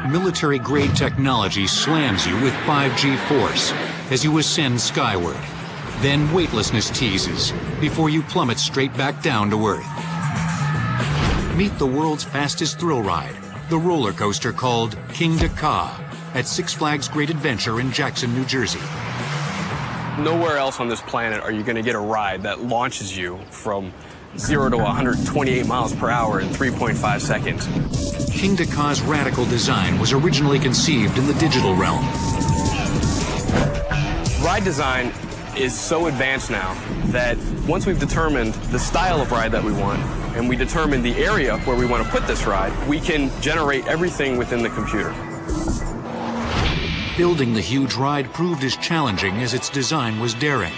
Military-grade technology slams you with 5G force as you ascend skyward. Then weightlessness teases before you plummet straight back down to Earth. Meet the world's fastest thrill ride, the roller coaster called Kingda Ka at Six Flags Great Adventure in Jackson, New Jersey. Nowhere else on this planet are you going to get a ride that launches you from 0 to 128 miles per hour in 3.5 seconds. Kingda Ka's radical design was originally conceived in the digital realm. Ride design is so advanced now that once we've determined the style of ride that we want and we determine the area where we want to put this ride, we can generate everything within the computer. Building the huge ride proved as challenging as its design was daring.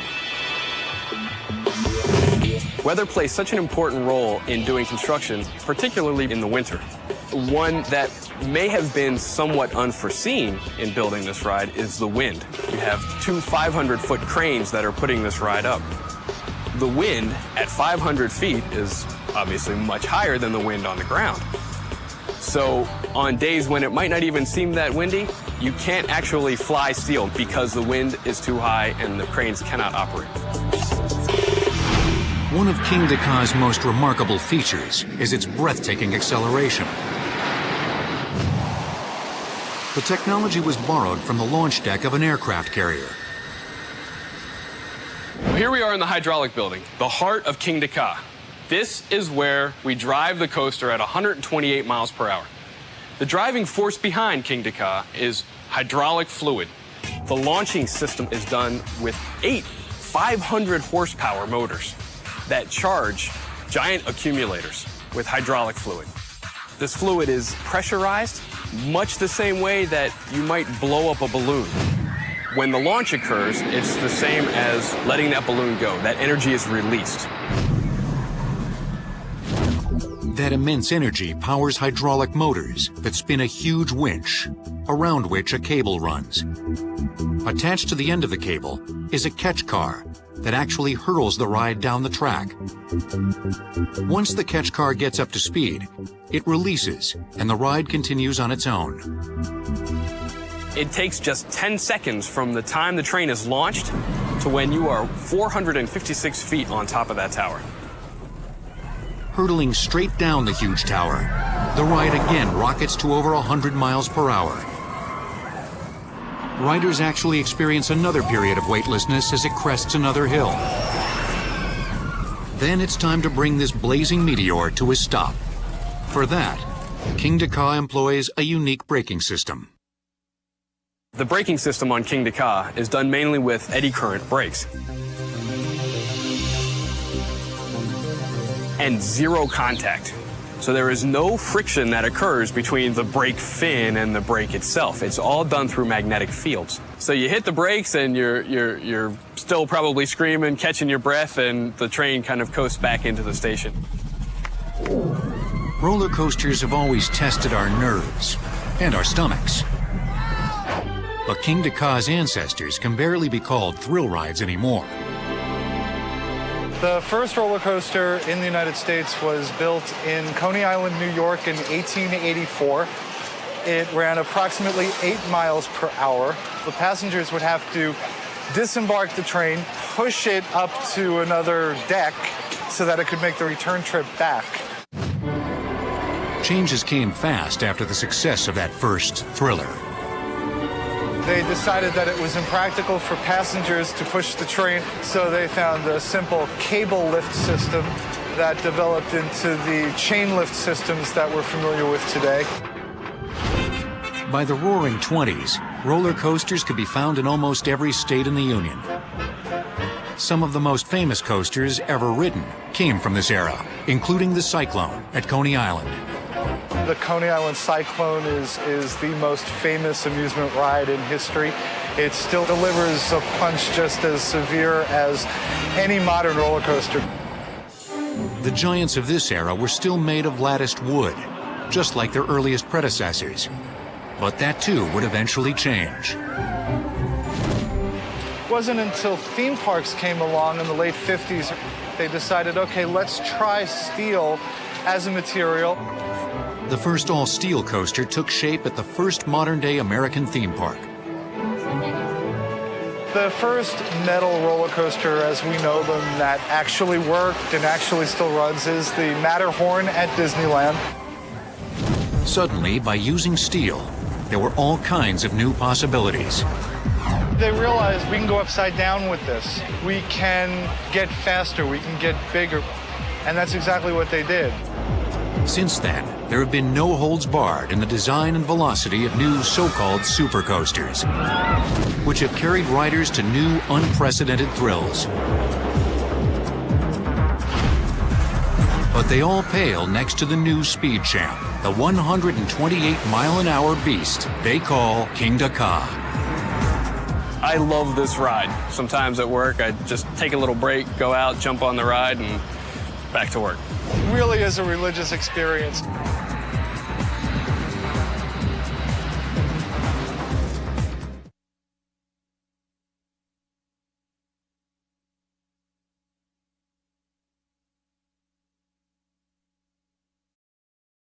Weather plays such an important role in doing construction, particularly in the winter. One that may have been somewhat unforeseen in building this ride is the wind. You have two 500-foot cranes that are putting this ride up. The wind at 500 feet is obviously much higher than the wind on the ground. So on days when it might not even seem that windy, you can't actually fly steel because the wind is too high and the cranes cannot operate. One of Kingda Ka's most remarkable features is its breathtaking acceleration. The technology was borrowed from the launch deck of an aircraft carrier. Here we are in the hydraulic building, the heart of Kingda Ka. This is where we drive the coaster at 128 miles per hour. The driving force behind Kingda Ka is hydraulic fluid. The launching system is done with 8 500 horsepower motors that charge giant accumulators with hydraulic fluid. This fluid is pressurized much the same way that you might blow up a balloon. When the launch occurs, it's the same as letting that balloon go. That energy is released. That immense energy powers hydraulic motors that spin a huge winch, around which a cable runs. Attached to the end of the cable is a catch car that actually hurls the ride down the track. Once the catch car gets up to speed, it releases and the ride continues on its own. It takes just 10 seconds from the time the train is launched to when you are 456 feet on top of that tower. Hurtling straight down the huge tower, the ride again rockets to over 100 miles per hour. Riders actually experience another period of weightlessness as it crests another hill. Then it's time to bring this blazing meteor to a stop. For that, Kingda Ka employs a unique braking system. The braking system on Kingda Ka is done mainly with eddy current brakes. And zero contact. So there is no friction that occurs between the brake fin and the brake itself. It's all done through magnetic fields. So you hit the brakes and you're still probably screaming, catching your breath, and the train kind of coasts back into the station. Roller coasters have always tested our nerves and our stomachs. But Kingda Ka's ancestors can barely be called thrill rides anymore. The first roller coaster in the United States was built in Coney Island, New York in 1884. It ran approximately 8 miles per hour. The passengers would have to disembark the train, push it up to another deck so that it could make the return trip back. Changes came fast after the success of that first thriller. They decided that it was impractical for passengers to push the train, so they found a simple cable lift system that developed into the chain lift systems that we're familiar with today. By the Roaring '20s, roller coasters could be found in almost every state in the Union. Some of the most famous coasters ever ridden came from this era, including the Cyclone at Coney Island. The Coney Island Cyclone is the most famous amusement ride in history. It still delivers a punch just as severe as any modern roller coaster. The giants of this era were still made of latticed wood, just like their earliest predecessors. But that too would eventually change. It wasn't until theme parks came along in the late 50s, they decided, okay, let's try steel as a material. The first all-steel coaster took shape at the first modern-day American theme park. The first metal roller coaster, as we know them, that actually worked and actually still runs is the Matterhorn at Disneyland. Suddenly, by using steel, there were all kinds of new possibilities. They realized we can go upside down with this. We can get faster, we can get bigger, and that's exactly what they did. Since then, there have been no holds barred in the design and velocity of new so-called supercoasters, which have carried riders to new, unprecedented thrills. But they all pale next to the new speed champ, the 128-mile-an-hour beast they call Kingda Ka. I love this ride. Sometimes at work, I just take a little break, go out, jump on the ride, and back to work. Really is a religious experience.